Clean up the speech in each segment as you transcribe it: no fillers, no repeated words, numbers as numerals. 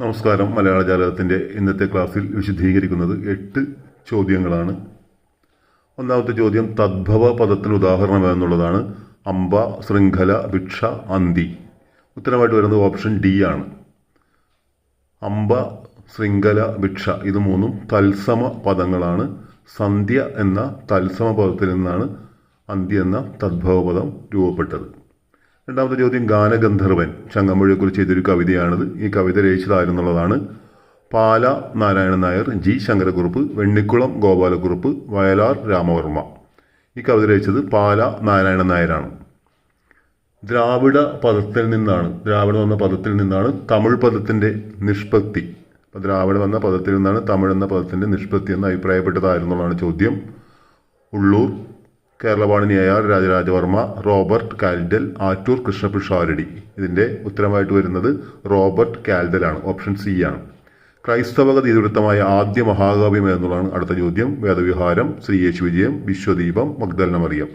നമസ്കാരം. മലയാള ജാലകത്തിൻ്റെ ഇന്നത്തെ ക്ലാസ്സിൽ വിശദീകരിക്കുന്നത് 8 ചോദ്യങ്ങളാണ്. ഒന്നാമത്തെ ചോദ്യം തദ്ഭവ പദത്തിന് ഉദാഹരണം എന്നുള്ളതാണ്. അംബ, ശൃംഖല, ഭിക്ഷ, അന്തി. ഉത്തരമായിട്ട് വരുന്നത് ഓപ്ഷൻ ഡി ആണ്. അംബ, ശൃംഖല, ഭിക്ഷ ഇത് മൂന്നും തത്സമ പദങ്ങളാണ്. സന്ധ്യ എന്ന തത്സമ പദത്തിൽ നിന്നാണ് അന്തി എന്ന തദ്ഭവ പദം രൂപപ്പെട്ടത്. രണ്ടാമത്തെ ചോദ്യം ഗാനഗന്ധർവൻ ചങ്ങമ്പുഴയെക്കുറിച്ച് ചെയ്തൊരു കവിതയാണിത്. ഈ കവിത രചിച്ചതായിരുന്നുള്ളതാണ് പാല നാരായണൻ നായർ, ജി ശങ്കരക്കുറുപ്പ്, വെണ്ണിക്കുളം ഗോപാലക്കുറുപ്പ്, വയലാർ രാമവർമ്മ. ഈ കവിത രചിച്ചത് പാല നാരായണൻ നായരാണ്. ദ്രാവിഡ എന്ന പദത്തിൽ നിന്നാണ് തമിഴ് പദത്തിൻ്റെ നിഷ്പത്തി. ദ്രാവിഡം എന്ന പദത്തിൽ നിന്നാണ് തമിഴ് എന്ന പദത്തിൻ്റെ നിഷ്പത്തി എന്ന് അഭിപ്രായപ്പെട്ടതായിരുന്നുള്ളതാണ് ചോദ്യം. ഉള്ളൂർ, കേരളവാണിനിയായ രാജരാജവർമ്മ, റോബർട്ട് കാൽഡൽ, ആറ്റൂർ കൃഷ്ണപിഷാരടി. ഇതിൻ്റെ ഉത്തരമായിട്ട് വരുന്നത് റോബർട്ട് കാൽഡലാണ്. ഓപ്ഷൻ സി ആണ്. ക്രൈസ്തവ ഇതിവൃത്തമായ ആദ്യ മഹാകാവ്യം എന്നുള്ളതാണ് അടുത്ത ചോദ്യം. വേദവിഹാരം, ശ്രീയേശു വിജയം, വിശ്വദീപം, മഗ്ദലന മറിയം.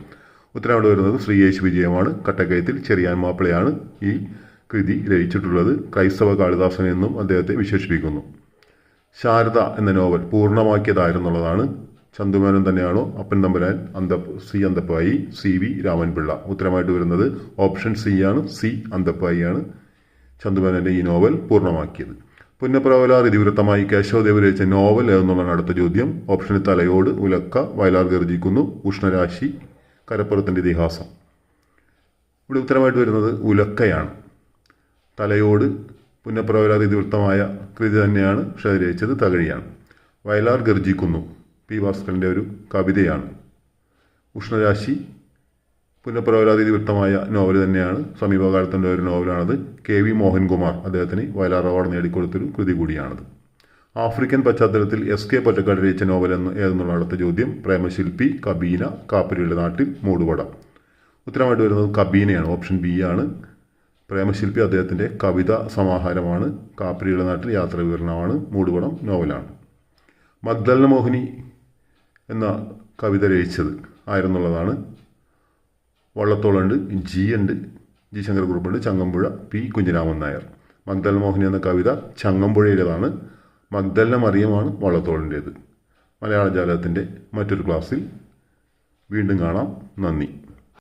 ഉത്തരമായിട്ട് വരുന്നത് ശ്രീയേശു വിജയമാണ്. കട്ടക്കയത്തിൽ ചെറിയാൻ മാപ്പിളയാണ് ഈ കൃതി രചിച്ചിട്ടുള്ളത്. ക്രൈസ്തവ കാളിദാസൻ എന്നും അദ്ദേഹത്തെ വിശേഷിപ്പിക്കുന്നു. ശാരദ എന്ന നോവൽ പൂർണ്ണമാക്കിയതായിരുന്നുള്ളതാണ് ചന്തുമേനോൻ തന്നെയാണോ? Appan Thampuran, C Anthappayi, C V Raman Pillai. ഉത്തരമായിട്ട് വരുന്നത് ഓപ്ഷൻ സി ആണ്. സി അന്തപ്പായിയാണ് ചന്തുമേനോൻ്റെ ഈ നോവൽ പൂർണ്ണമാക്കിയത്. പുന്നപ്രവലാർ ഇതിവൃത്തമായി കേശവദേവ് രചിച്ച നോവൽ എന്നുള്ളതാണ് അടുത്ത ചോദ്യം. ഓപ്ഷനിൽ തലയോട്, ഉലക്ക, വയലാർ ഗർജിക്കുന്നു, ഉഷ്ണരാശി, കരപ്പുറത്തിൻ്റെ ഇതിഹാസം. ഇവിടെ ഉത്തരമായിട്ട് വരുന്നത് ഉലക്കയാണ്. തലയോട് പുന്നപ്രവലാർ ഇതിവൃത്തമായ കൃതി തന്നെയാണ്, പക്ഷേ രചിച്ചത് തകഴിയാണ്. വയലാർ ഗർജിക്കുന്നു പി ഭാസ്കരൻ്റെ ഒരു കവിതയാണ്. ഉഷ്ണരാശി പുനഃപ്രവലാതി ഇതിവൃത്തമായ നോവൽ തന്നെയാണ്. സമീപകാലത്തിൻ്റെ ഒരു നോവലാണത്. കെ വി മോഹൻകുമാർ അദ്ദേഹത്തിന് വയലാർ അവാർഡ് നേടിക്കൊടുത്തൊരു കൃതി കൂടിയാണത്. ആഫ്രിക്കൻ പശ്ചാത്തലത്തിൽ എസ് കെ പൊറ്റക്കാട് രചിച്ച നോവൽ ഏതെന്നുള്ള അടുത്ത ചോദ്യം. പ്രേമശില്പി, കബീന, കാപ്പരിയുടെ നാട്ടിൽ, മൂടുപടം. ഉത്തരമായിട്ട് വരുന്നത് കബീനയാണ്. ഓപ്ഷൻ ബി ആണ്. പ്രേമശില്പി അദ്ദേഹത്തിൻ്റെ കവിതാ സമാഹാരമാണ്. കാപ്പരിയുടെ നാട്ടിൽ യാത്രാ വിവരണമാണ്. മൂടുപടം നോവലാണ്. മഗ്ദലന മോഹിനി എന്ന കവിത രചിച്ചത് ആയിരുന്നുള്ളതാണ്. വള്ളത്തോളുണ്ട്, ജി ശങ്കരക്കുറുപ്പുണ്ട്, ചങ്ങമ്പുഴ, പി കുഞ്ഞിരാമൻ നായർ. മഗ്ദലന മോഹിനി എന്ന കവിത ചങ്ങമ്പുഴയുടേതാണ്. മഗ്ദലന മറിയമാണ് വള്ളത്തോളിൻ്റേത്. മലയാള ജാലകത്തിൻ്റെ മറ്റൊരു ക്ലാസ്സിൽ വീണ്ടും കാണാം. നന്ദി.